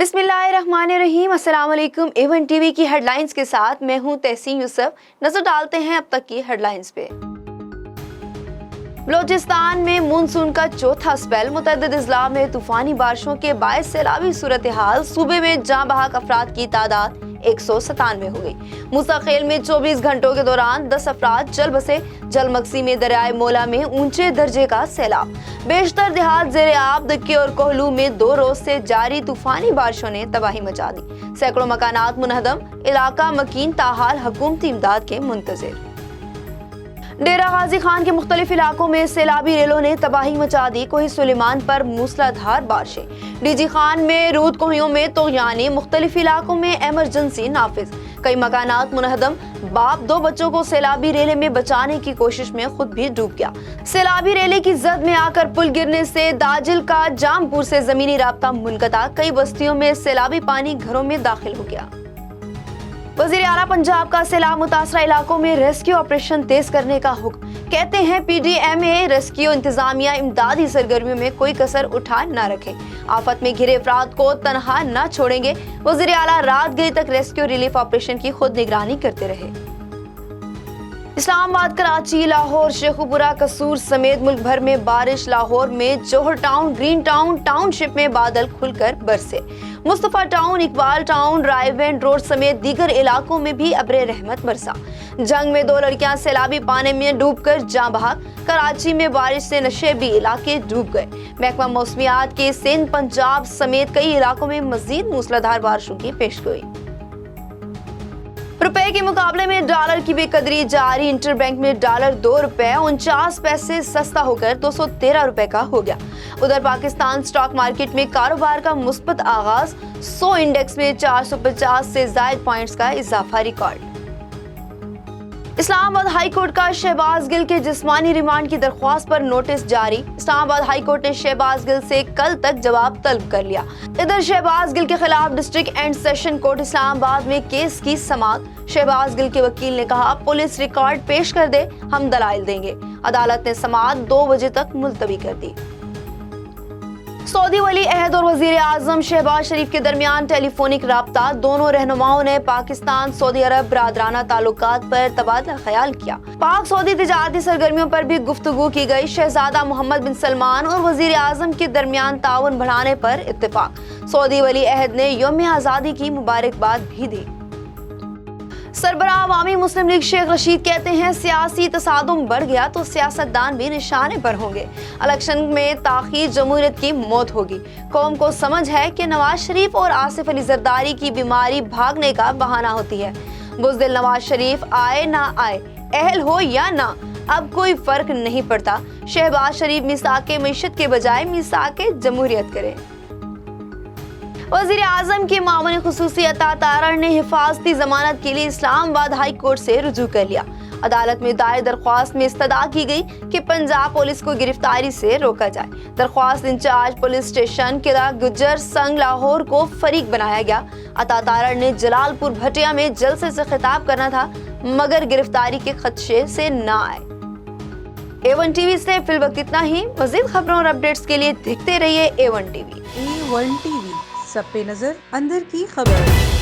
बिस्मिल्लाहिर्रहमानिर्रहीम। अस्सलाम वालेकुम। A1 टीवी की हेडलाइंस के साथ मैं हूं तहसीन यूसुफ। नजर डालते हैं अब तक की हेडलाइंस पे। बलोचिस्तान में मानसून का चौथा स्पेल, मुतअद्दिद अजला में तूफानी बारिशों के बायस सैलाबी सूरत हाल। सूबे में जाँ बहक अफराद की तादाद 197 हो गई। मुस्तकिल में 24 घंटों के दौरान 10 अफराद जल बसे। जलमक्सी में दरियाए मोला में ऊंचे दर्जे का सैलाब। बेशतर देहात ज़ेरे आब। दक्के और कोहलू में 2 रोज से जारी तूफानी बारिशों ने तबाही मचा दी। सैकड़ों मकानात मुनहदम, इलाका मकीन, ताहाल हुकूमती इमदाद के मुंतज़िर। डेरा गाजी खान के मुख्तलिफ इलाकों में सैलाबी रेलों ने तबाही मचा दी। कोही सुलेमान पर मूसलाधार बारिशें। डीजी खान में रूद कोहियों में तोग़यानी। मुख्तलिफ इलाकों में एमरजेंसी नाफिज। कई मकानात मुनहदम। बाप 2 बच्चों को सैलाबी रेले में बचाने की कोशिश में खुद भी डूब गया। सैलाबी रेले की जद में आकर पुल गिरने से दाजिल का जामपुर से जमीनी राब्ता मुनक़ता। कई बस्तियों में सैलाबी पानी घरों में दाखिल हो गया। वज़ीर आला पंजाब का सैलाब मुतासरा इलाकों में रेस्क्यू ऑपरेशन तेज करने का हुक्म। कहते हैं PDMA रेस्क्यू इंतजामिया इमदादी सरगर्मियों में कोई कसर उठा न रखे। आफत में घिरे अफराद को तनहा न छोड़ेंगे। वज़ीर आला रात गई तक रेस्क्यू रिलीफ ऑपरेशन की खुद निगरानी करते रहे। इस्लामाबाद, कराची, लाहौर, शेखुपुरा, कसूर समेत मुल्क भर में बारिश। लाहौर में जौहर टाउन, ग्रीन टाउन, टाउनशिप में बादल खुलकर बरसे। Mustafa town, Iqbal town, Raiwind road समेत दीगर इलाकों में भी अब्रे रहमत बरसा। जंग में 2 लड़कियां सैलाबी पानी में डूबकर जाँ बहक। कराची में बारिश से नशेबी इलाके डूब गए। महकमा मौसमियात के सिंध, पंजाब समेत कई इलाकों में मजीद मूसलाधार बारिशों की पेशगोई। रुपए के मुकाबले में डॉलर की बेकदरी जारी। इंटरबैंक में डॉलर 2 रुपए 49 पैसे सस्ता होकर 213 रुपए का हो गया। उधर पाकिस्तान स्टॉक मार्केट में कारोबार का मुस्बत आगाज। 100 इंडेक्स में 450 से ज्यादा पॉइंट्स का इजाफा रिकॉर्ड। इस्लामाबाद हाई कोर्ट का शहबाज गिल के जिस्मानी रिमांड की दरख्वास्त पर नोटिस जारी। इस्लामाबाद हाई कोर्ट ने शहबाज गिल से कल तक जवाब तलब कर लिया। इधर शहबाज गिल के खिलाफ district and session court Islamabad में केस की समाअत। शहबाज गिल के वकील ने कहा, पुलिस रिकॉर्ड पेश कर दे, हम दलाइल देंगे। अदालत ने समाअत 2 बजे तक मुलतवी कर दी। सऊदी वली अहद और वजीर आजम शहबाज शरीफ के दरमियान टेलीफोनिक राब्ता। दोनों रहनुमाओं ने पाकिस्तान सऊदी अरब बरादराना ताल्लुकात पर तबादला ख्याल किया। पाक सऊदी तिजारती सरगर्मियों पर भी गुफ्तगू की गई। शहजादा मोहम्मद बिन सलमान और वजीर आजम के दरमियान ताउन बढ़ाने पर इत्तेफाक। सऊदी वली अहद ने यौम आज़ादी की मुबारकबाद भी दी। सरबराह अवामी मुस्लिम लीग शेख रशीद कहते हैं, सियासी तसादुम बढ़ गया तो सियासतदान भी निशाने पर होंगे। इलेक्शन में ताखीर जमहूरियत की मौत होगी। कौम को समझ है कि नवाज शरीफ और आसिफ अली जरदारी की बीमारी भागने का बहाना होती है। बुज़दिल नवाज शरीफ आए ना आए, अहल हो या ना, अब कोई फर्क नहीं पड़ता। शहबाज शरीफ मिसाके मईशत के बजाय मिसाके जमहूरियत करे। वज़ीर आज़म के मामून खुसूसी अता तारड़ ने हिफाजती जमानत के लिए इस्लामाबाद हाई कोर्ट से रुजू कर लिया। अदालत में दायर दरख्वास्त में इस्तदा की गई कि पंजाब पुलिस को गिरफ्तारी से रोका जाए। दरख्वास्त इंचार्ज पुलिस स्टेशन किला गुज्जर संघ लाहौर को फरीक बनाया गया। अता तारड़ ने जलालपुर भटिया में जलसे से खिताब करना था, मगर गिरफ्तारी के खदशे से न आए। A1 टीवी से फिलवक्त इतना ही। मजीद खबरों और अपडेट्स के लिए देखते रहिए A1 टीवी। A1 टीवी, सब पे नजर, अंदर की खबर।